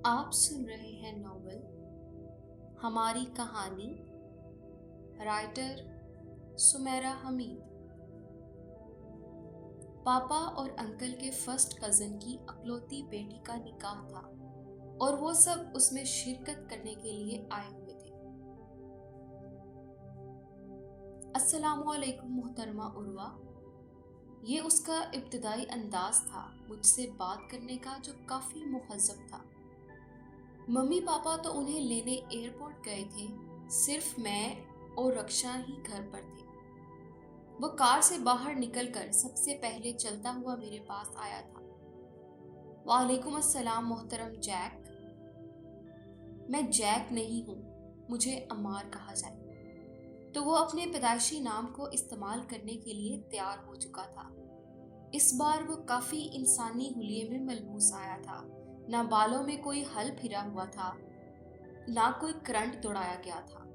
आप सुन रहे हैं नॉवल हमारी कहानी। राइटर सुमेरा हमीद। पापा और अंकल के फर्स्ट कजन की अकलौती बेटी का निकाह था और वो सब उसमें शिरकत करने के लिए आए हुए थे। अस्सलामुअलैकुम मोहतरमा उर्वा। ये उसका इब्तिदाई अंदाज था मुझसे बात करने का, जो काफी मुहज़्ज़ब था। मम्मी पापा तो उन्हें लेने एयरपोर्ट गए थे, सिर्फ मैं और रक्षा ही घर पर थे। वो कार से बाहर निकलकर सबसे पहले चलता हुआ मेरे पास आया था। वालेकुम अस्सलाम मोहतरम जैक। मैं जैक नहीं हूँ, मुझे अम्मार कहा जाए। तो वो अपने पैदाइशी नाम को इस्तेमाल करने के लिए तैयार हो चुका था। इस बार वो काफी इंसानी हुलिये में मलबूस आया था। ना बालों में कोई हल फिरा हुआ था, ना कोई करंट दौड़ाया गया था।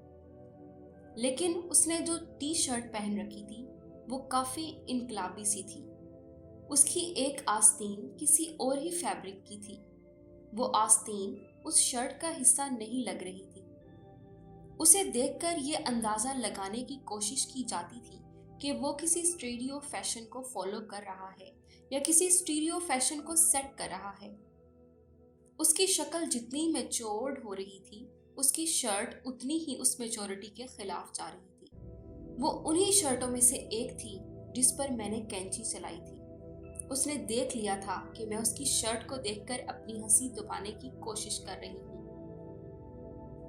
लेकिन उसने जो टी शर्ट पहन रखी थी वो काफी इनकलाबी सी थी। उसकी एक आस्तीन किसी और ही फैब्रिक की थी। वो आस्तीन उस शर्ट का हिस्सा नहीं लग रही थी। उसे देखकर ये अंदाजा लगाने की कोशिश की जाती थी कि वो किसी स्टीरियो फैशन को फॉलो कर रहा है या किसी स्टीरियो फैशन को सेट कर रहा है। उसकी शक्ल जितनी मैच्योर्ड हो रही थी, उसकी शर्ट उतनी ही उस मैच्योरिटी के खिलाफ जा रही थी। वो उन्हीं शर्टों में से एक थी जिस पर मैंने कैंची चलाई थी। उसने देख लिया था कि मैं उसकी शर्ट को देखकर अपनी हंसी दबाने की कोशिश कर रही हूँ।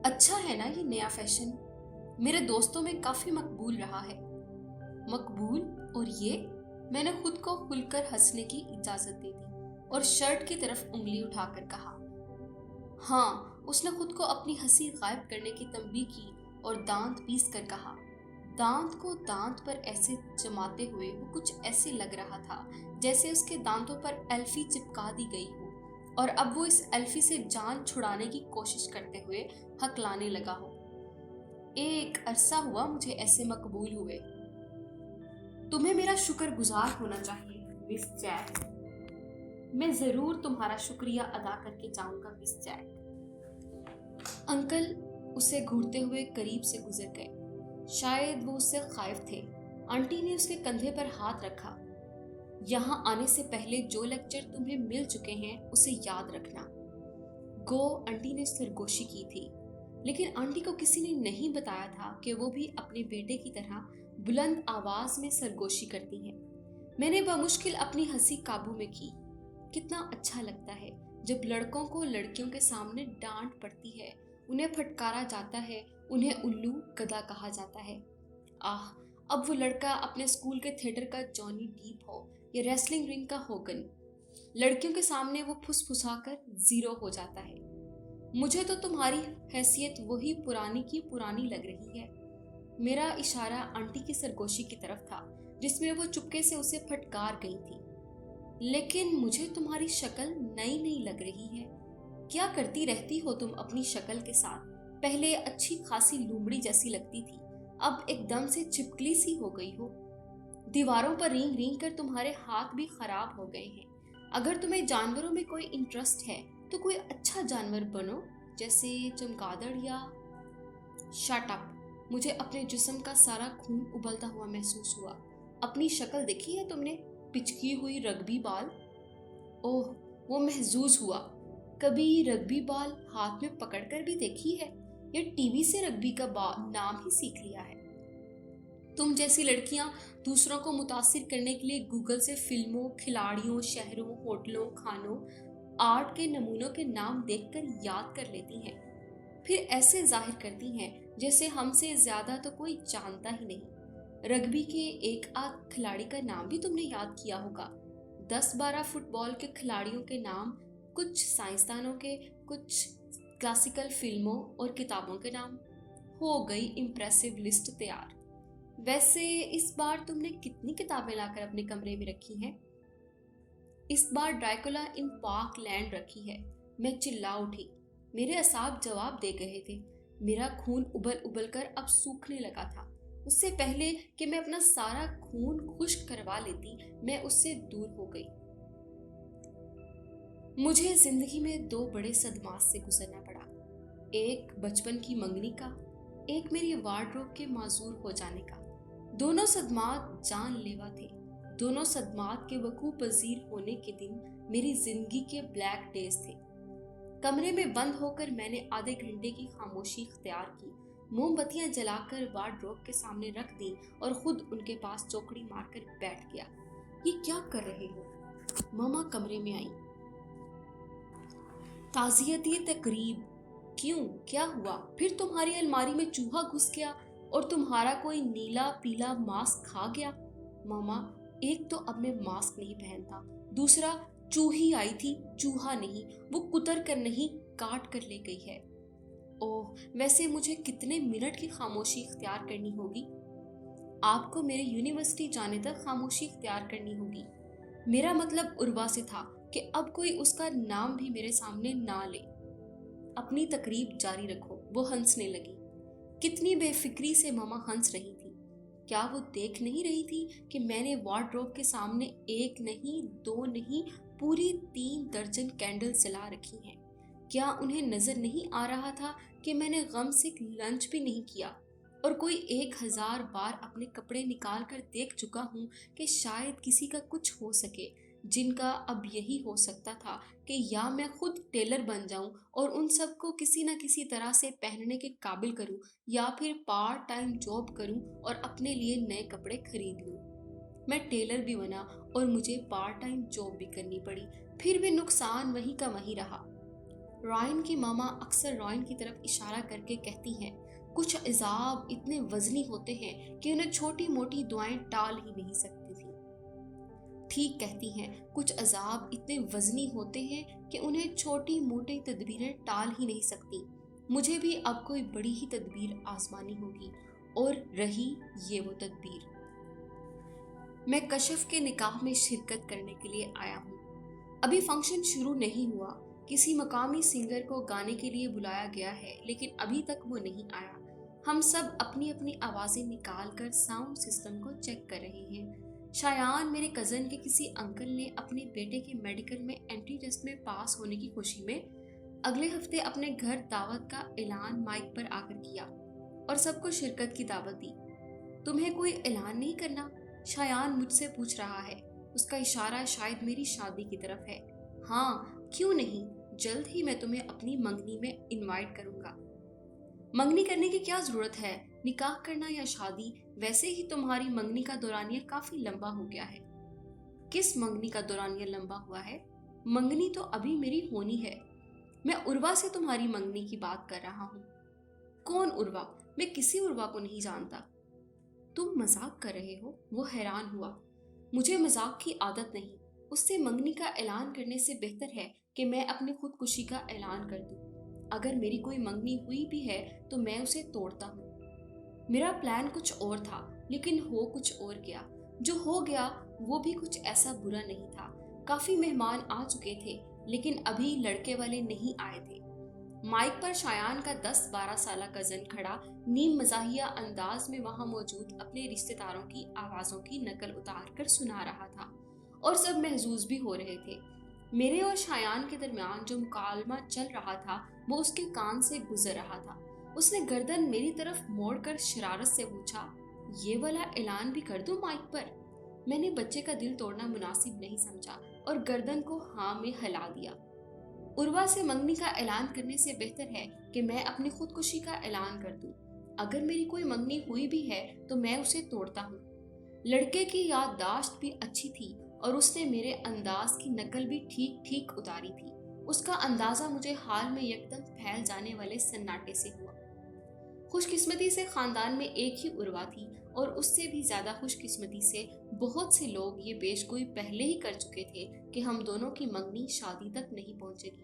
अच्छा है ना ये नया फैशन, मेरे दोस्तों में काफी मकबूल रहा है। मकबूल और ये? मैंने खुद को खुलकर हंसने की इजाजत दे दी और शर्ट की तरफ उंगली उठाकर कहा। हाँ, उसने खुद को अपनी हंसी गायब करने की तंबीह की और दांत पीस कर कहा। दांत को दांत पर ऐसे जमाते हुए वो कुछ ऐसे लग रहा था जैसे उसके दांतों पर एल्फी चिपका दी गई हो और अब वो इस एल्फी से जान छुड़ाने की कोशिश करते हुए हकलाने लगा हो। एक अरसा हुआ मुझे ऐसे मकबूल हुए। तुम्हें मेरा शुक्रगुजार होना चाहिए मिस जैक। मैं जरूर तुम्हारा शुक्रिया अदा करके जाऊंगा मिस जैक। अंकल उसे घूरते हुए करीब से गुजर गए। शायद वो उससे खौफ थे। आंटी ने उसके कंधे पर हाथ रखा। यहाँ आने से पहले जो लेक्चर तुम्हें मिल चुके हैं उसे याद रखना। गो आंटी ने सरगोशी की थी, लेकिन आंटी को किसी ने नहीं बताया था कि वो भी अपने बेटे की तरह बुलंद आवाज में सरगोशी करती हैं। मैंने बमुश्किल अपनी हंसी काबू में की। कितना अच्छा लगता है जब लड़कों को लड़कियों के सामने डांट पड़ती है, उन्हें फटकारा जाता है, उन्हें उल्लू गधा कहा जाता है। आह, अब वो लड़का अपने स्कूल के थिएटर का जॉनी डीप हो या रेसलिंग रिंग का होगन, लड़कियों के सामने वो फुसफुसाकर जीरो हो जाता है। मुझे तो तुम्हारी हैसियत वही पुरानी की पुरानी लग रही है। मेरा इशारा आंटी की सरगोशी की तरफ था जिसमें वो चुपके से उसे फटकार गई थी। लेकिन मुझे तुम्हारी शक्ल नई नई लग रही है। क्या करती रहती हो तुम अपनी शक्ल के साथ? पहले अच्छी खासी लूमड़ी जैसी लगती थी, अब एकदम से चिपकली सी हो गई हो। दीवारों पर रींग रींग कर तुम्हारे हाथ भी खराब हो गए हैं। अगर तुम्हें जानवरों में कोई इंटरेस्ट है तो कोई अच्छा जानवर बनो, जैसे चमगादड़ या। Shut up. मुझे अपने जिस्म का सारा खून उबलता हुआ महसूस हुआ। अपनी शक्ल देखी है तुमने? पिचकी हुई रग्बी बाल। ओह, वो महजूज हुआ। कभी रग्बी बाल हाथ में पकड़कर भी देखी है या टीवी से रग्बी का नाम ही सीख लिया है? तुम जैसी लड़कियां दूसरों को मुतासिर करने के लिए गूगल से फिल्मों, खिलाड़ियों, शहरों, होटलों, खानों, आर्ट के नमूनों के नाम देखकर याद कर लेती हैं, फिर ऐसे जाहिर करती हैं जैसे हमसे ज्यादा तो कोई जानता ही नहीं। रग्बी के एक आध खिलाड़ी का नाम भी तुमने याद किया होगा। 10-12 फुटबॉल के खिलाड़ियों के नाम, कुछ साइंसदानों के, कुछ क्लासिकल फिल्मों और किताबों के नाम। हो गई इम्प्रेसिव लिस्ट तैयार। वैसे इस बार तुमने कितनी किताबें लाकर अपने कमरे में रखी हैं? इस बार ड्रैकुला इन पार्क लैंड रखी है। मैं चिल्ला उठी। मेरे असाब जवाब दे गए थे। मेरा खून उबल उबल कर अब सूखने लगा था। उससे पहले कि मैं अपना सारा खून खुश्क करवा लेती, मैं उससे दूर हो गई। मुझे जिंदगी में दो बड़े सदमात से गुजरना पड़ा। एक बचपन की मंगनी का, एक मेरी वार्डरोब के माजूर हो जाने का। दोनों सदमात जानलेवा थे। दोनों सदमात के वकूअ पजीर होने के दिन मेरी जिंदगी के ब्लैक डेज थे। कमरे में बंद होकर मैंने आधे घंटे की खामोशी इख्तियार की, मोमबत्तियां जलाकर वार्डरोब के सामने रख दी और खुद उनके पास चौकड़ी मारकर बैठ गया। ये क्या कर रहे हो? मामा कमरे में आई। ताज़ियती तकरीब? क्यों, क्या हुआ? फिर तुम्हारी अलमारी में चूहा घुस गया और तुम्हारा कोई नीला पीला मास्क खा गया? मामा, एक तो अब मैं मास्क नहीं पहनता, दूसरा चूही आई थी, चूहा नहीं, वो कुतर कर नहीं, काट कर ले गई है। ओह, वैसे मुझे कितने मिनट की खामोशी इख्तियार करनी होगी? आपको मेरे यूनिवर्सिटी जाने तक खामोशी इख्तियार करनी होगी। मेरा मतलब उर्वा से था कि अब कोई उसका नाम भी मेरे सामने ना ले। अपनी तकरीब जारी रखो। वो हंसने लगी। कितनी बेफिक्री से मामा हंस रही थी। क्या वो देख नहीं रही थी कि मैंने वार्डरोब के सामने एक नहीं, दो नहीं, पूरी 3 दर्जन कैंडल जला रखी हैं? क्या उन्हें नजर नहीं आ रहा था कि मैंने गम से लंच भी नहीं किया और कोई 1000 बार अपने कपड़े निकाल कर देख चुका हूँ कि शायद किसी का कुछ हो सके, जिनका अब यही हो सकता था कि या मैं खुद टेलर बन जाऊं और उन सबको किसी न किसी तरह से पहनने के काबिल करूं, या फिर पार्ट टाइम जॉब करूं और अपने लिए नए कपड़े खरीद लूं। मैं टेलर भी बना और मुझे पार्ट टाइम जॉब भी करनी पड़ी, फिर भी नुकसान वहीं का वहीं रहा। रॉयन की मामा अक्सर रॉयन की तरफ इशारा करके कहती हैं, कुछ अजाब इतने वजनी होते हैं कि उन्हें छोटी मोटी दुआएं टाल ही नहीं सकती थी। ठीक कहती हैं, कुछ अजाब इतने वजनी होते हैं कि उन्हें छोटी मोटी तदबीरें टाल ही नहीं सकती। मुझे भी अब कोई बड़ी ही तदबीर आजमानी होगी, और रही ये वो तदबीर। मैं कशफ के निकाह में शिरकत करने के लिए आया हूँ। अभी फंक्शन शुरू नहीं हुआ। किसी मकामी सिंगर को गाने के लिए बुलाया गया है, लेकिन अभी तक वो नहीं आया। हम सब अपनी अपनी आवाज़ें निकाल कर साउंड सिस्टम को चेक कर रहे हैं। शायान, मेरे कज़न के किसी अंकल ने अपने बेटे के मेडिकल में एंट्री टेस्ट में पास होने की खुशी में अगले हफ्ते अपने घर दावत का ऐलान माइक पर आकर किया और सबको शिरकत की दावत दी। तुम्हें कोई ऐलान नहीं करना? शायान मुझसे पूछ रहा है। उसका इशारा शायद मेरी शादी की तरफ है। हाँ, क्यों नहीं, जल्द ही मैं तुम्हें अपनी मंगनी में इनवाइट करूंगा। मंगनी करने की क्या जरूरत है? निकाह करना या शादी? वैसे ही तुम्हारी मंगनी का दौरानिया काफी लंबा हो गया है। किस मंगनी का दौरानिया लंबा हुआ है? मंगनी तो अभी मेरी होनी है। मैं उर्वा से तुम्हारी मंगनी की बात कर रहा हूँ। कौन उर्वा? मैं किसी उर्वा को नहीं जानता। तुम मजाक कर रहे हो? वो हैरान हुआ। मुझे मजाक की आदत नहीं। उससे मंगनी का ऐलान करने से बेहतर है कि मैं अपनी खुदकुशी का ऐलान कर दूं। अगर मेरी कोई मंगनी हुई भी है तो मैं उसे तोड़ता हूँ। मेरा प्लान कुछ और था, लेकिन हो कुछ और गया। जो हो गया वो भी कुछ ऐसा बुरा नहीं था। काफी मेहमान आ चुके थे, लेकिन अभी लड़के वाले नहीं आए थे। माइक पर शायान का 10-12 साला कजन खड़ा नीम मजाहिया अंदाज में वहां मौजूद अपने रिश्तेदारों की आवाजों की नकल उतार कर सुना रहा था, और सब महजूज भी हो रहे थे। मेरे और शायान के दरमियान जो मुकालमा चल रहा था वो उसके कान से गुजर रहा था। उसने गर्दन मेरी तरफ मोड़कर शरारत से पूछा, ये वाला ऐलान भी कर दूं माइक पर? मैंने बच्चे का दिल तोड़ना मुनासिब नहीं समझा और गर्दन को हाँ में हिला दिया। उर्वा से मंगनी का ऐलान करने से बेहतर है कि मैं अपनी खुदकुशी का ऐलान कर दूं। अगर मेरी कोई मंगनी हुई भी है तो मैं उसे तोड़ता हूँ। लड़के की याददाश्त भी अच्छी थी और उसने मेरे अंदाज की नकल भी ठीक ठीक उतारी थी। उसका अंदाजा मुझे हाल में यकदम फैल जाने वाले सन्नाटे से हुआ। खुशकिस्मती से खानदान में एक ही उर्वा थी, और उससे भी ज्यादा खुशकिस्मती से बहुत से लोग ये पेशगोई पहले ही कर चुके थे कि हम दोनों की मंगनी शादी तक नहीं पहुंचेगी।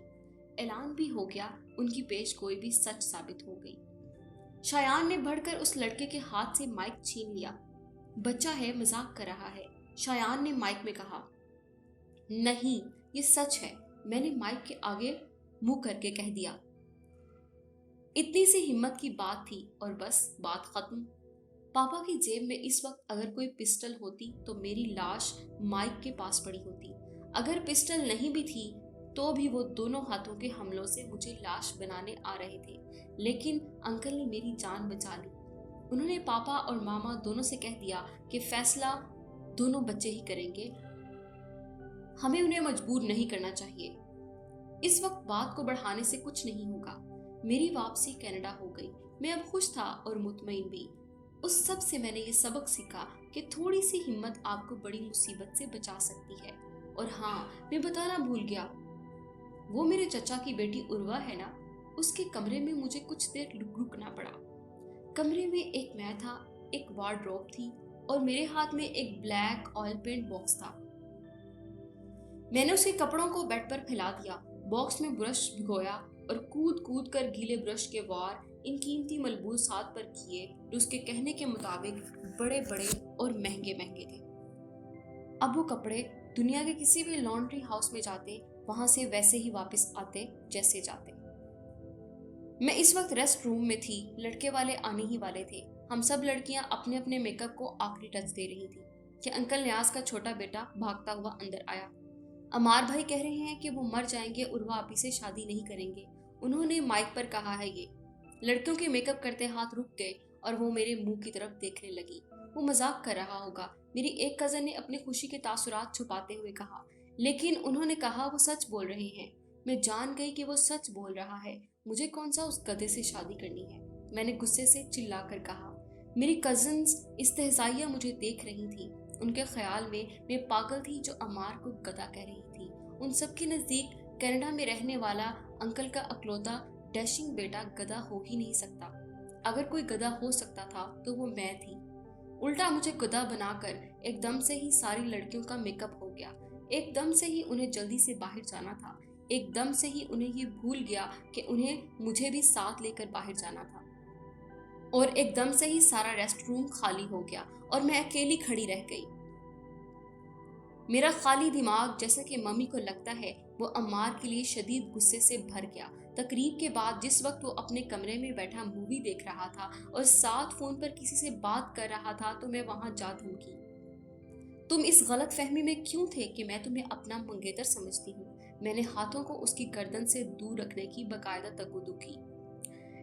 ऐलान भी हो गया, उनकी पेशगोई भी सच साबित हो गई। शायान ने बढ़कर उस लड़के के हाथ से माइक छीन लिया। बच्चा है, मजाक कर रहा है, शायान ने माइक में कहा। नहीं, ये सच है, मैंने माइक के आगे मुंह करके कह दिया। इतनी सी हिम्मत की बात थी और बस बात खत्म। पापा की जेब में इस वक्त अगर कोई पिस्टल होती तो मेरी लाश माइक के पास पड़ी होती। अगर पिस्टल नहीं भी थी तो भी वो दोनों हाथों के हमलों से मुझे लाश बनाने आ रहे थे, लेकिन अंकल ने मेरी जान बचा ली। उन्होंने पापा और मामा दोनों से कह दिया कि फैसला दोनों बच्चे ही करेंगे, हमें उन्हें मजबूर नहीं करना चाहिए। इस वक्त बात को बढ़ाने से कुछ नहीं होगा। मेरी वापसी कनाडा हो गई। मैं अब खुश था और मुतमईन भी। उस सब से मैंने ये सबक सीखा कि थोड़ी सी हिम्मत आपको बड़ी मुसीबत से बचा सकती है। और हाँ, मैं बताना भूल गया, वो मेरे चचा की बेटी उर्वा है ना, उसके कमरे में मुझे कुछ देर रुकना पड़ा। कमरे में एक मैं था, एक वार्डरोब थी और मेरे हाथ में एक ब्लैक ऑयल पेंट बॉक्स था। मैंने उसके कपड़ों को बेड पर फैला दिया, बॉक्स में ब्रश भिगोया और कूद कूद कर गीले ब्रश के वार इन कीमती मलबूसात पर किए जो उसके कहने के मुताबिक बड़े बड़े और महंगे महंगे थे। अब वो कपड़े दुनिया के किसी भी लॉन्ड्री हाउस में जाते, वहां से वैसे ही वापस आते जैसे जाते। मैं इस वक्त रेस्ट रूम में थी, लड़के वाले आने ही वाले थे। हम सब लड़कियां अपने अपने मेकअप को आखिरी टच दे रही थी कि अंकल न्याज का छोटा बेटा भागता हुआ अंदर आया। अमार भाई कह रहे हैं कि वो मर जाएंगे, उर्वा आपी से शादी नहीं करेंगे, उन्होंने माइक पर कहा है। ये लड़कियों के मेकअप करते हाथ रुक गए और वो मेरे मुंह की तरफ देखने लगी। वो मजाक कर रहा होगा, मेरी एक कजन ने अपनी खुशी के तासुरात छुपाते हुए कहा, लेकिन उन्होंने कहा वो सच बोल रहे हैं। मैं जान गई कि वो सच बोल रहा है, मुझे कौन सा उस गधे से शादी करनी है। मैंने गुस्से से चिल्लाकर कहा। मेरी कजन्स इस्तेहज़ाइया मुझे देख रही थी। उनके ख्याल में मैं पागल थी जो अमार को गधा कह रही थी। उन सब के नज़दीक कनाडा में रहने वाला अंकल का अकलौता डैशिंग बेटा गधा हो ही नहीं सकता। अगर कोई गधा हो सकता था तो वो मैं थी। उल्टा मुझे गधा बनाकर एकदम से ही सारी लड़कियों का मेकअप हो गया। एकदम से ही उन्हें जल्दी से बाहर जाना था। एकदम से ही उन्हें ये भूल गया कि उन्हें मुझे भी साथ लेकर बाहर जाना था। और एकदम से ही सारा रेस्ट रूम खाली हो गया और मैं अकेली खड़ी रह गई। मेरा खाली दिमाग, जैसा कि मम्मी को लगता है, वो अम्मार के लिए शदीद गुस्से से भर गया। तकरीब के बाद जिस वक्त वो अपने कमरे में बैठा मूवी देख रहा था और साथ फोन पर किसी से बात कर रहा था तो मैं वहां जा धमकी। तुम इस गलत फहमी में क्यों थे कि मैं तुम्हें अपना मंगेतर समझती हूँ। मैंने हाथों को उसकी गर्दन से दूर रखने की बकायदा तगुदु की।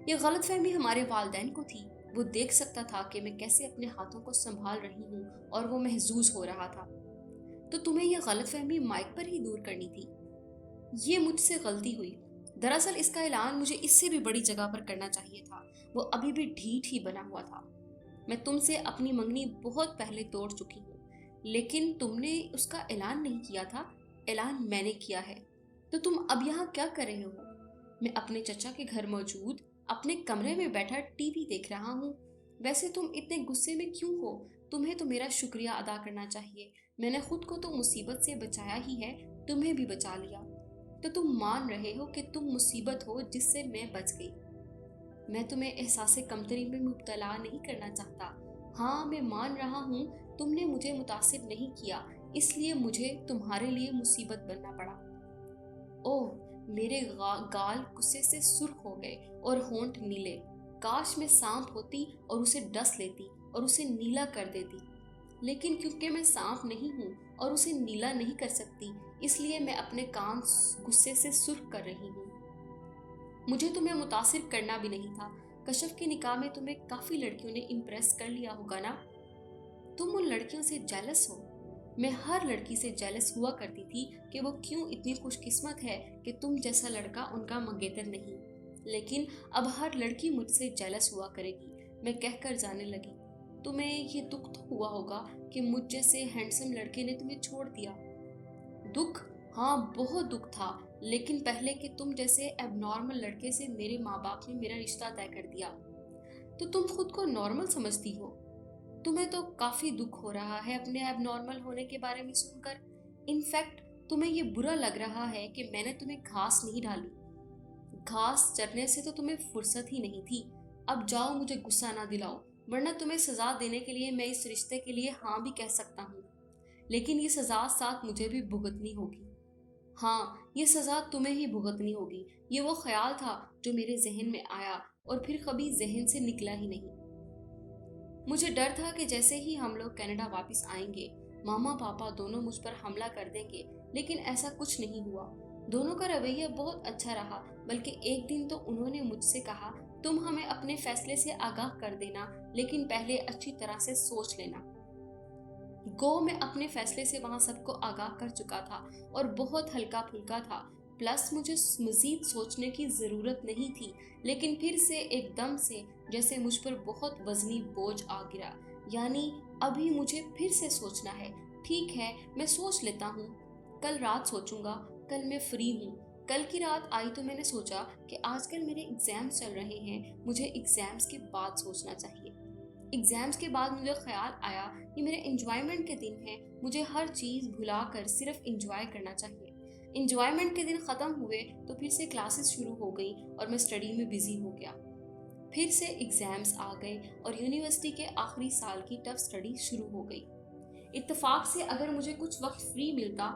ये गलत फहमी हमारे वालिदैन को थी। वो देख सकता था कि मैं कैसे अपने हाथों को संभाल रही हूँ और वो महजूज हो रहा था। तो तुम्हें यह गलतफहमी माइक पर ही दूर करनी थी। ये मुझसे गलती हुई। दरअसल इसका ऐलान मुझे इससे भी बड़ी जगह पर करना चाहिए था। वो अभी भी ढीठ ही बना हुआ था। मैं तुमसे अपनी मंगनी बहुत पहले तोड़ चुकी हूँ, लेकिन तुमने उसका ऐलान नहीं किया था। ऐलान मैंने किया है। तो तुम अब यहाँ क्या कर रहे हो? मैं अपने चचा के घर मौजूद अपने कमरे में बैठा टीवी देख रहा हूँ। वैसे तुम इतने गुस्से में क्यों हो? तुम्हें तो मेरा शुक्रिया अदा करना चाहिए। मैंने खुद को तो मुसीबत से बचाया ही है, तुम्हें भी बचा लिया। तो तुम मान रहे हो कि तुम मुसीबत हो जिससे मैं बच गई। मैं तुम्हें एहसासे कमतरी में मुब्तला नहीं करना चाहता। हाँ, मैं मान रहा हूँ तुमने मुझे मुतासिर नहीं किया, इसलिए मुझे तुम्हारे लिए मुसीबत बनना पड़ा। ओह, मेरे गाल गुस्से से सुर्ख हो गए और होंठ नीले। काश मैं सांप होती और उसे डस लेती और उसे नीला कर देती, लेकिन क्योंकि मैं सांप नहीं हूँ और उसे नीला नहीं कर सकती, इसलिए मैं अपने कान गुस्से से सुर्ख कर रही हूँ। मुझे तुम्हें मुतासिर करना भी नहीं था। कशफ के निकाह में तुम्हें काफी लड़कियों ने इम्प्रेस कर लिया होगा ना। तुम उन लड़कियों से जेलस हो। मैं हर लड़की से जेलस हुआ करती थी कि वो क्यों इतनी खुशकिस्मत है कि तुम जैसा लड़का उनका मंगेतर नहीं। लेकिन अब हर लड़की मुझसे जेलस हुआ करेगी। मैं कहकर जाने लगी, तुम्हें ये दुख तो हुआ होगा कि मुझ जैसे हैंडसम लड़के ने तुम्हें छोड़ दिया। दुख? हाँ, बहुत दुख था, लेकिन पहले कि तुम जैसे एबनॉर्मल लड़के से मेरे माँ बाप ने मेरा रिश्ता तय कर दिया। तो तुम खुद को नॉर्मल समझती हो। तुम्हें तो काफी दुख हो रहा है अपने एबनॉर्मल होने के बारे में सुनकर। इनफैक्ट तुम्हें ये बुरा लग रहा है कि मैंने तुम्हें घास नहीं डाली। घास चरने से तो तुम्हें फुर्सत ही नहीं थी। अब जाओ, मुझे गुस्सा ना दिलाओ, वरना तुम्हें सजा देने के लिए मैं इस रिश्ते के लिए हाँ भी कह सकता हूँ, लेकिन ये सजा साथ मुझे भी भुगतनी होगी। हाँ, ये सजा तुम्हें ही भुगतनी होगी। ये वो ख्याल था जो मेरे जहन में आया और फिर कभी जहन से निकला ही नहीं। मुझे डर था कि जैसे ही हम लोग कनाडा वापस आएंगे, मामा पापा दोनों मुझ पर हमला कर देंगे, लेकिन ऐसा कुछ नहीं हुआ। दोनों का रवैया बहुत अच्छा रहा, बल्कि एक दिन तो उन्होंने मुझसे कहा, तुम हमें अपने फैसले से आगाह कर देना, लेकिन पहले अच्छी तरह से सोच लेना। मैं अपने फैसले से वहां सबको आगाह कर चुका था और बहुत हल्का फुल्का था। प्लस मुझे मजीद सोचने की जरूरत नहीं थी, लेकिन फिर से एकदम से जैसे मुझ पर बहुत वजनी बोझ आ गिरा। यानी अभी मुझे फिर से सोचना है। ठीक है, मैं सोच लेता हूँ, कल रात सोचूंगा, कल मैं फ्री हूँ। कल की रात आई तो मैंने सोचा कि आजकल मेरे एग्जाम्स चल रहे हैं, मुझे एग्जाम्स के बाद सोचना चाहिए। एग्जाम्स के बाद मुझे ख्याल आया कि मेरे एंजॉयमेंट के दिन हैं, मुझे हर चीज़ भुलाकर सिर्फ एंजॉय करना चाहिए। एंजॉयमेंट के दिन ख़त्म हुए तो फिर से क्लासेस शुरू हो गई और मैं स्टडी में बिजी हो गया। फिर से एग्जाम्स आ गए और यूनिवर्सिटी के आखिरी साल की टफ स्टडी शुरू हो गई। इत्तेफाक से अगर मुझे कुछ वक्त फ्री मिलता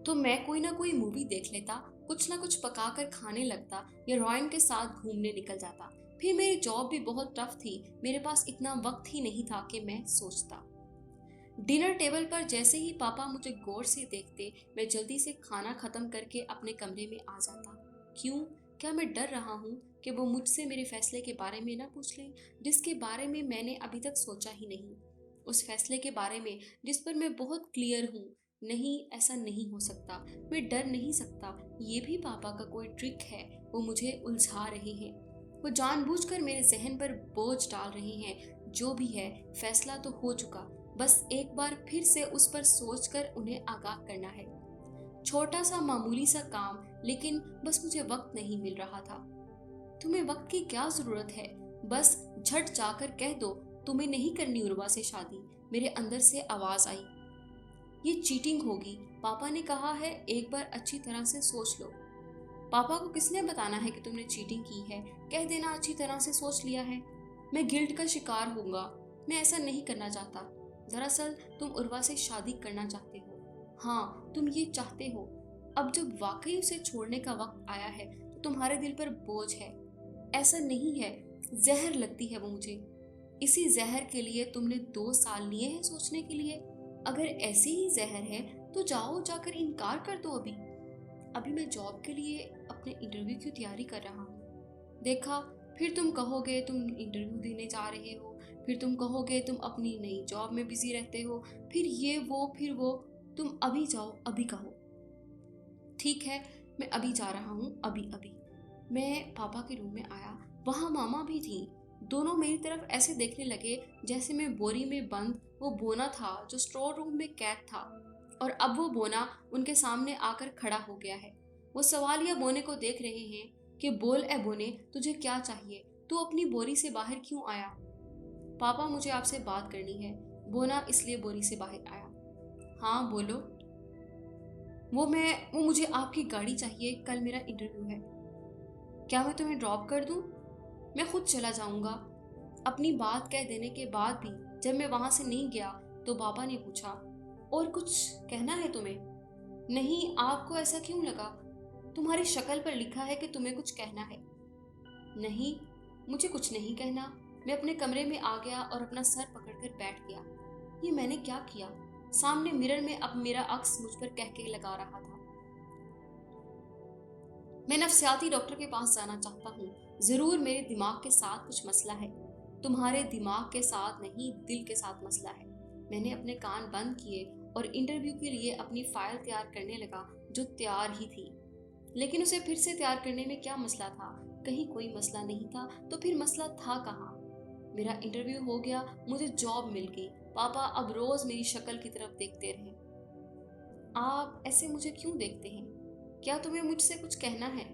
तो मैं कोई ना कोई मूवी देख लेता, कुछ ना कुछ पका कर खाने लगता या रॉयन के साथ घूमने निकल जाता। फिर मेरी जॉब भी बहुत टफ थी, मेरे पास इतना वक्त ही नहीं था कि मैं सोचता। डिनर टेबल पर जैसे ही पापा मुझे गौर से देखते, मैं जल्दी से खाना खत्म करके अपने कमरे में आ जाता। क्यों? क्या मैं डर रहा हूँ कि वो मुझसे मेरे फैसले के बारे में ना पूछ लें, जिसके बारे में मैंने अभी तक सोचा ही नहीं। उस फैसले के बारे में जिस पर मैं बहुत क्लियर हूँ। नहीं, ऐसा नहीं हो सकता, मैं डर नहीं सकता। ये भी पापा का कोई ट्रिक है, वो मुझे उलझा रहे हैं। वो जानबूझकर मेरे जहन पर बोझ डाल रहे हैं। जो भी है, फैसला तो हो चुका, बस एक बार फिर से उस पर सोचकर उन्हें आगाह करना है। छोटा सा मामूली सा काम, लेकिन बस मुझे वक्त नहीं मिल रहा था। तुम्हें वक्त की क्या जरूरत है? बस झट जाकर कह दो तुम्हें नहीं करनी उर्वा से शादी। मेरे अंदर से आवाज आई, ये चीटिंग होगी। पापा ने कहा है एक बार अच्छी तरह से सोच लो। पापा को किसने बताना है कि तुमने चीटिंग की है? कह देना अच्छी तरह से सोच लिया है। मैं गिल्ट का शिकार होऊंगा। मैं ऐसा नहीं करना चाहता। दरअसल तुम उर्वा से शादी करना चाहते हो। हाँ, तुम ये चाहते हो। अब जब वाकई उसे छोड़ने का वक्त आया है तो तुम्हारे दिल पर बोझ है। ऐसा नहीं है, जहर लगती है वो मुझे। इसी जहर के लिए तुमने 2 साल लिए हैं सोचने के लिए। अगर ऐसी ही जहर है तो जाओ, जाकर इनकार कर दो। अभी मैं जॉब के लिए अपने इंटरव्यू की तैयारी कर रहा हूँ। देखा, फिर तुम कहोगे तुम इंटरव्यू देने जा रहे हो, फिर तुम कहोगे तुम अपनी नई जॉब में बिजी रहते हो, फिर ये वो फिर वो। तुम अभी जाओ, अभी कहो। ठीक है, मैं अभी जा रहा हूँ, अभी अभी। मैं पापा के रूम में आया, वहाँ मामा भी थी। दोनों मेरी तरफ ऐसे देखने लगे जैसे मैं बोरी में बंद वो बोना था जो स्टोर रूम में कैद था, और अब वो बोना उनके सामने आकर खड़ा हो गया है। वो सवालिया बोने को देख रहे हैं कि बोल ए बोने, तुझे क्या चाहिए? तू अपनी बोरी से बाहर क्यों आया? पापा, मुझे आपसे बात करनी है। बोना इसलिए बोरी से बाहर आया। हाँ बोलो। वो मुझे आपकी गाड़ी चाहिए, कल मेरा इंटरव्यू है। क्या मैं तुम्हें ड्रॉप कर दूं? मैं खुद चला जाऊंगा। अपनी बात कह देने के बाद भी जब मैं वहां से नहीं गया तो पापा ने पूछा, और कुछ कहना है तुम्हें? नहीं, आपको ऐसा क्यों लगा? तुम्हारी शक्ल पर लिखा है कि तुम्हें कुछ कहना है। नहीं, मुझे कुछ नहीं कहना। मैं अपने कमरे में आ गया और अपना सर पकड़कर बैठ गया। ये मैंने क्या किया? सामने मिरर में अब मेरा अक्स मुझ पर कह के लगा रहा था, मैं नफ्सियाती डॉक्टर के पास जाना चाहता हूँ। जरूर मेरे दिमाग के साथ कुछ मसला है। तुम्हारे दिमाग के साथ नहीं, दिल के साथ मसला है। मैंने अपने कान बंद किए और इंटरव्यू के लिए अपनी फाइल तैयार करने लगा, जो तैयार ही थी। लेकिन उसे फिर से तैयार करने में क्या मसला था? कहीं कोई मसला नहीं था, तो फिर मसला था कहाँ? मेरा इंटरव्यू हो गया, मुझे जॉब मिल गई। पापा अब रोज मेरी शक्ल की तरफ देखते रहे। आप ऐसे मुझे क्यों देखते हैं? क्या तुम्हें मुझसे कुछ कहना है?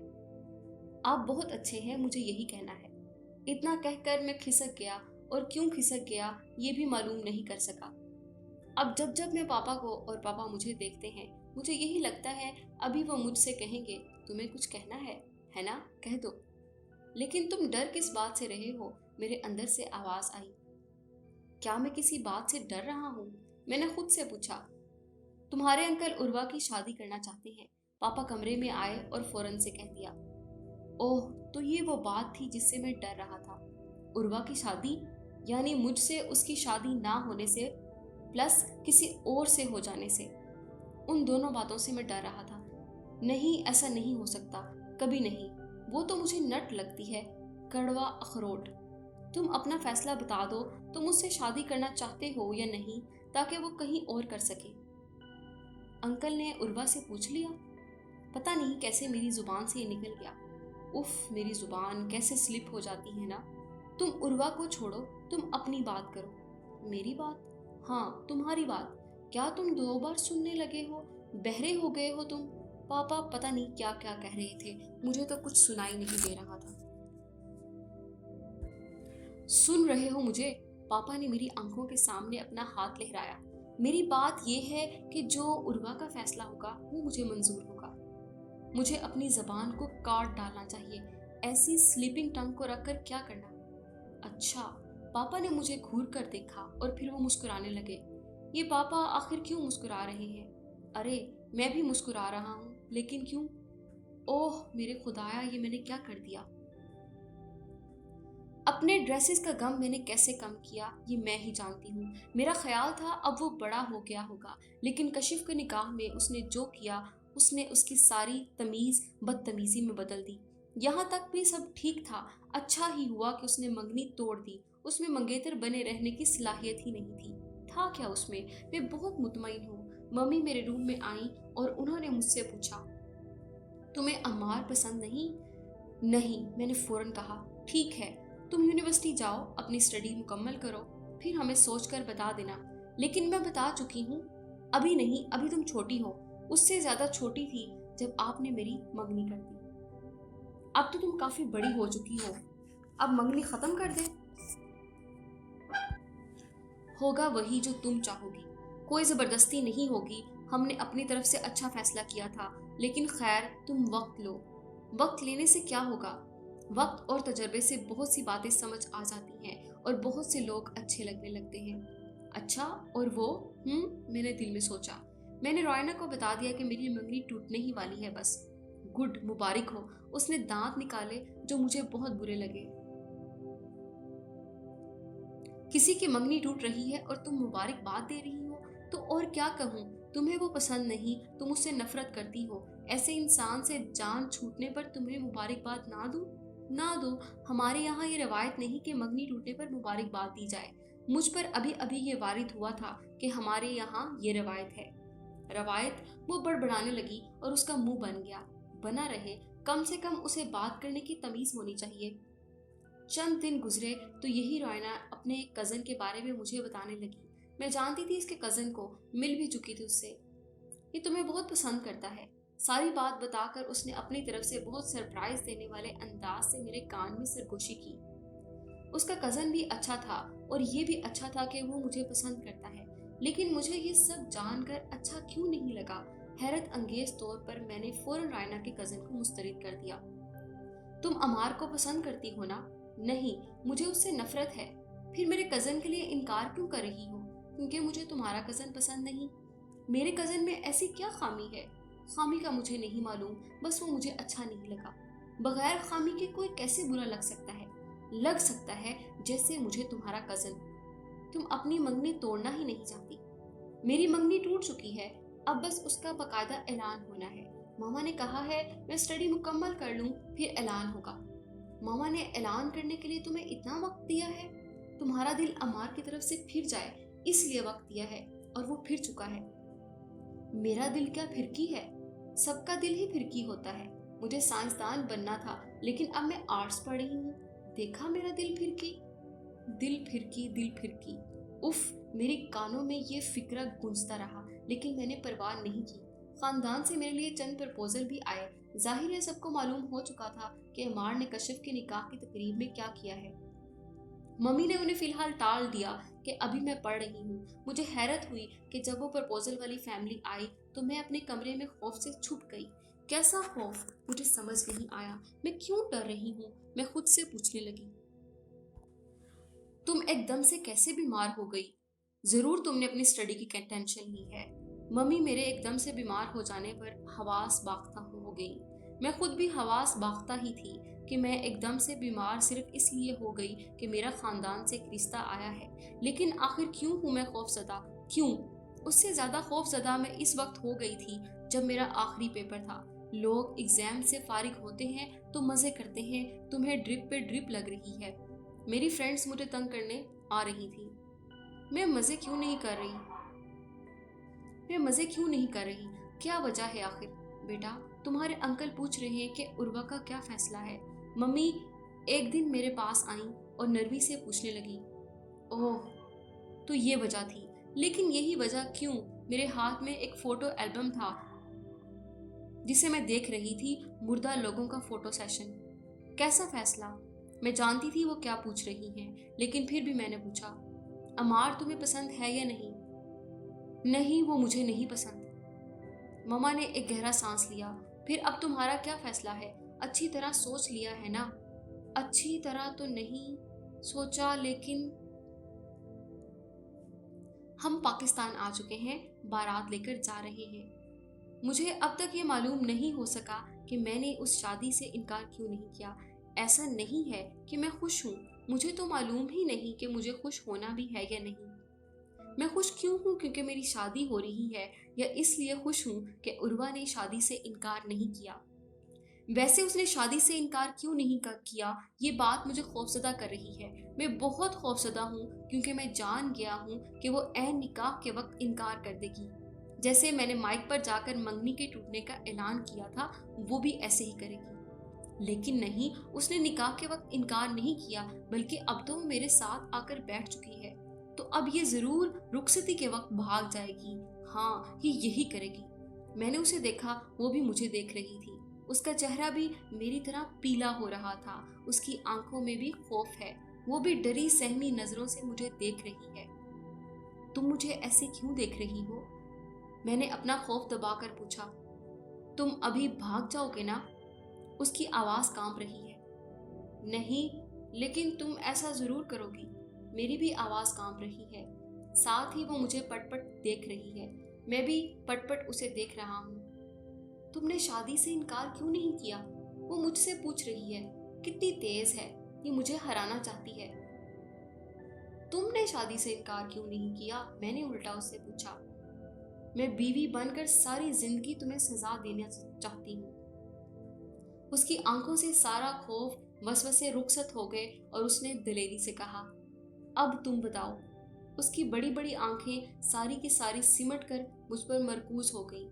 आप बहुत अच्छे हैं, मुझे यही कहना है। इतना कहकर मैं खिसक गया, और क्यों खिसक गया ये भी मालूम नहीं कर सका। अब जब जब मैं पापा को और पापा मुझे देखते हैं, मुझे यही लगता है अभी वो मुझसे कहेंगे, तुम्हें कुछ कहना है ना? कह दो। लेकिन तुम डर किस बात से रहे हो? मेरे अंदर से आवाज आई। क्या मैं किसी बात से डर रहा हूँ? मैंने खुद से पूछा। तुम्हारे अंकल उर्वा की शादी करना चाहते हैं। पापा कमरे में आए और फौरन से कह दिया, ओह, तो ये वो बात थी जिससे मैं डर रहा था। उर्वा की शादी? यानी मुझसे उसकी शादी ना होने से, प्लस किसी और से हो जाने से। उन दोनों बातों से मैं डर रहा था। नहीं, ऐसा नहीं हो सकता, कभी नहीं। वो तो मुझे नट लगती है, कड़वा अखरोट। तुम अपना फैसला बता दो, तुम मुझसे शादी करना चाहते हो या नहीं, ताकि वो कहीं और कर सके। अंकल ने उर्वा से पूछ लिया। पता नहीं कैसे मेरी जुबान से ये निकल गया। उफ, मेरी जुबान कैसे स्लिप हो जाती है ना। तुम उर्वा को छोड़ो, तुम अपनी बात करो। मेरी बात? हाँ, तुम्हारी बात। क्या तुम 2 बार सुनने लगे हो? बहरे हो गए हो तुम? पापा पता नहीं क्या क्या कह रहे थे, मुझे तो कुछ सुनाई नहीं दे रहा था। सुन रहे हो मुझे? पापा ने मेरी आंखों के सामने अपना हाथ लहराया। मेरी बात यह है कि जो उर्वा का फैसला होगा वो मुझे मंजूर होगा। मुझे अपनी जबान को काट डालना चाहिए। ऐसी स्लीपिंग टंग को रखकर क्या करना? अच्छा। पापा ने मुझे घूर कर देखा और फिर वो मुस्कुराने लगे। ये पापा आखिर क्यों मुस्कुरा रहे हैं? अरे, मैं भी मुस्कुरा रहा हूँ, लेकिन क्यों? ओह मेरे खुदाया, ये मैंने क्या कर दिया? अपने ड्रेसेस का गम मैंने कैसे कम किया ये मैं ही जानती हूँ। मेरा ख्याल था अब वो बड़ा हो गया होगा, लेकिन कशिफ की निगाह में उसने जो किया उसने उसकी सारी तमीज़ बदतमीज़ी में बदल दी। यहाँ तक भी सब ठीक था। अच्छा ही हुआ कि उसने मंगनी तोड़ दी। उसमें मंगेतर बने रहने की सलाहियत ही नहीं थी। था क्या उसमें? मैं बहुत मुतमईन हूँ। मम्मी मेरे रूम में आई और उन्होंने मुझसे पूछा, तुम्हें अम्मार पसंद नहीं? नहीं, मैंने फौरन कहा। ठीक है, तुम यूनिवर्सिटी जाओ, अपनी स्टडी मुकम्मल करो, फिर हमें सोचकर बता देना। लेकिन मैं बता चुकी हूँ। अभी नहीं, अभी तुम छोटी हो। उससे ज्यादा छोटी थी जब आपने मेरी मंगनी कर दी। अब तो तुम काफी बड़ी हो चुकी हो। अब मंगनी खत्म कर दे। होगा वही जो तुम चाहोगी। कोई जबरदस्ती नहीं होगी। हमने अपनी तरफ से अच्छा फैसला किया था, लेकिन खैर तुम वक्त लो। वक्त लेने से क्या होगा? वक्त और तजर्बे से बहुत सी बातें समझ आ जाती हैं और बहुत से लोग अच्छे लगने लगते हैं। अच्छा, और वो? मैंने दिल में सोचा। मैंने रॉयना को बता दिया कि मेरी मंगनी टूटने ही वाली है बस। गुड, मुबारक हो। उसने दांत निकाले जो मुझे बहुत बुरे लगे। किसी की मंगनी टूट रही है और तुम मुबारकबाद दे रही हो, तो और क्या कहूँ? तुम्हें वो पसंद नहीं, तुम उससे नफरत करती हो। ऐसे इंसान से जान छूटने पर तुम्हें मुबारकबाद ना दूं? ना दो। हमारे यहाँ ये रवायत नहीं कि मंगनी टूटने पर मुबारकबाद दी जाए। मुझ पर अभी अभी ये वारिद हुआ था कि हमारे यहाँ ये रवायत है। रवायत? वो बड़बड़ाने लगी और उसका मुंह बन गया। बना रहे, कम से कम उसे बात करने की तमीज होनी चाहिए। चंद दिन गुजरे तो यही रॉयना अपने एक कज़न के बारे में मुझे बताने लगी। मैं जानती थी इसके कज़न को, मिल भी चुकी थी उससे। ये तुम्हें बहुत पसंद करता है। सारी बात बताकर उसने अपनी तरफ से बहुत सरप्राइज देने वाले अंदाज से मेरे कान में सरगोशी की। उसका कज़न भी अच्छा था और ये भी अच्छा था कि वो मुझे पसंद करता है, लेकिन मुझे ये सब जानकर अच्छा क्यों नहीं लगा। हैरत अंगेज तौर पर मैंने फौरन रायना के कज़न को मुस्तरद कर दिया। तुम अमार को पसंद करती हो ना? नहीं, मुझे उससे नफरत है। फिर मेरे कज़न के लिए इनकार क्यों कर रही हो? क्योंकि मुझे तुम्हारा कज़न पसंद नहीं। मेरे कज़न में ऐसी क्या खामी है? खामी का मुझे नहीं मालूम, बस वो मुझे अच्छा नहीं लगा। बगैर खामी के कोई कैसे बुरा लग सकता है? लग सकता है जैसे मुझे तुम्हारा कज़न। तुम अपनी मंगनी तोड़ना ही नहीं चाहती। मेरी मंगनी टूट चुकी है, अब बस उसका बाकायदा ऐलान होना है। मामा ने कहा है मैं स्टडी मुकम्मल कर लूँ, फिर ऐलान होगा। मामा ने ऐलान करने के लिए तुम्हें इतना वक्त दिया है? तुम्हारा दिल अमार की तरफ से फिर जाए इसलिए वक्त दिया है, और वो फिर चुका है। मेरा दिल क्या फिरकी है? सबका दिल ही फिरकी होता है। मुझे साइंसदान बनना था, लेकिन अब मैं आर्ट्स पढ़ रही हूँ। देखा मेरा दिल फिरकी। दिल फिरकी, दिल फिरकी। उफ, मेरे कानों में ये फिक्रा गूंजता रहा, लेकिन मैंने परवाह नहीं की। खानदान से मेरे लिए चंद प्रपोजल भी आए। जाहिर है सबको मालूम हो चुका था कि अमार ने कशिफ के निकाह की तकरीब में क्या किया है। मम्मी ने उन्हें फिलहाल टाल दिया कि अभी मैं पढ़ रही हूँ। मुझे हैरत हुई कि जब वो प्रपोजल वाली फैमिली आई तो मैं अपने कमरे में खौफ से छुप गई। कैसा खौफ? मुझे समझ नहीं आया। मैं क्यों डर रही हूँ? मैं खुद से पूछने लगी। तुम एकदम से कैसे बीमार हो गई? जरूर तुमने अपनी स्टडी की टेंशन ली है। मम्मी मेरे एकदम से बीमार हो जाने पर हवास बाख्ता हो गई। मैं खुद भी हवास बाख्ता ही थी कि मैं एकदम से बीमार सिर्फ इसलिए हो गई कि मेरा खानदान से एक रिश्ता आया है। लेकिन आखिर क्यों हूँ मैं खौफजदा? क्यों? उससे ज़्यादा खौफजदा मैं इस वक्त हो गई थी जब मेरा आखिरी पेपर था। लोग एग्जाम से फारिग होते हैं तो मज़े करते हैं, तुम्हें ड्रिप पे ड्रिप लग रही है। मेरी फ्रेंड्स मुझे तंग करने आ रही थी। मैं मज़े क्यों नहीं कर रही? मैं मज़े क्यों नहीं कर रही? क्या वजह है आखिर? बेटा, तुम्हारे अंकल पूछ रहे हैं कि उर्वा का क्या फैसला है। मम्मी एक दिन मेरे पास आई और नरवी से पूछने लगी, ओह, तो ये वजह थी। लेकिन यही वजह क्यों? मेरे हाथ में एक फ़ोटो एल्बम था जिसे मैं देख रही थी, मुर्दा लोगों का फ़ोटो सेशन। कैसा फैसला? मैं जानती थी वो क्या पूछ रही हैं, लेकिन फिर भी मैंने पूछा, अमार तुम्हें पसंद है या नहीं? नहीं, वो मुझे नहीं पसंद। ममा ने एक गहरा सांस लिया। फिर अब तुम्हारा क्या फैसला है? अच्छी तरह सोच लिया है ना? अच्छी तरह तो नहीं सोचा, लेकिन हम पाकिस्तान आ चुके हैं, बारात लेकर जा रहे हैं। मुझे अब तक ये मालूम नहीं हो सका कि मैंने उस शादी से इनकार क्यों नहीं किया। ऐसा नहीं है कि मैं खुश हूँ, मुझे तो मालूम ही नहीं कि मुझे खुश होना भी है या नहीं। मैं खुश क्यों हूँ? क्योंकि मेरी शादी हो रही है, या इसलिए खुश हूँ कि उर्वा ने शादी से इनकार नहीं किया? वैसे उसने शादी से इनकार क्यों नहीं किया, ये बात मुझे खौफजदा कर रही है। मैं बहुत खौफजदा हूँ क्योंकि मैं जान गया हूँ कि वो ऐन निकाह के वक्त इनकार कर देगी। जैसे मैंने माइक पर जाकर मंगनी के टूटने का ऐलान किया था, वो भी ऐसे ही करेगी। लेकिन नहीं, उसने निकाह के वक्त इनकार नहीं किया, बल्कि अब तो वो मेरे साथ आकर बैठ चुकी है। तो अब ये जरूर रुखसती के वक्त भाग जाएगी। हाँ, ये यही करेगी। मैंने उसे देखा, वो भी मुझे देख रही थी। उसका चेहरा भी मेरी तरह पीला हो रहा था। उसकी आंखों में भी खौफ है। वो भी डरी सहमी नजरों से मुझे देख रही है। तुम मुझे ऐसे क्यों देख रही हो? मैंने अपना खौफ दबाकर पूछा। तुम अभी भाग जाओगे ना? उसकी आवाज कांप रही है। नहीं, लेकिन तुम ऐसा जरूर करोगी। मेरी भी आवाज कांप रही है। साथ ही वो मुझे पटपट देख रही है। मैं भी पटपट उसे देख रहा हूँ। तुमने शादी से इनकार क्यों नहीं किया? वो मुझसे पूछ रही है। कितनी तेज है, ये मुझे हराना चाहती है। तुमने शादी से इनकार क्यों नहीं किया? मैंने उल्टा उससे पूछा। मैं बीवी बनकर सारी जिंदगी तुम्हें सजा देना चाहती हूँ। उसकी आंखों से सारा खौफ वसवसे रुखसत हो गए और उसने दिलेरी से कहा, अब तुम बताओ। उसकी बड़ी बड़ी आंखें सारी की सारी सिमट कर मुझ पर मरकूज हो गई।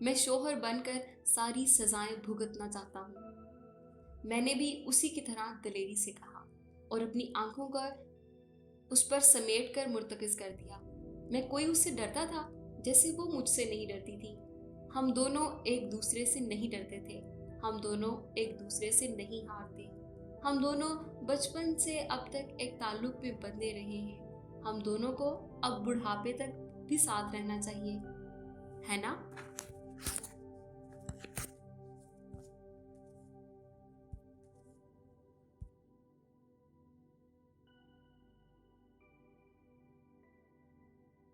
मैं शोहर बनकर सारी सजाएं भुगतना चाहता हूँ। मैंने भी उसी की तरह दलेरी से कहा और अपनी आंखों का उस पर समेट कर मुर्तकिज कर दिया। मैं कोई उससे डरता था जैसे वो मुझसे नहीं डरती थी। हम दोनों एक दूसरे से नहीं डरते थे। हम दोनों एक दूसरे से नहीं हारते। हम दोनों बचपन से अब तक एक ताल्लुक में बंधे रहे हैं। हम दोनों को अब बुढ़ापे तक भी साथ रहना चाहिए, है ना?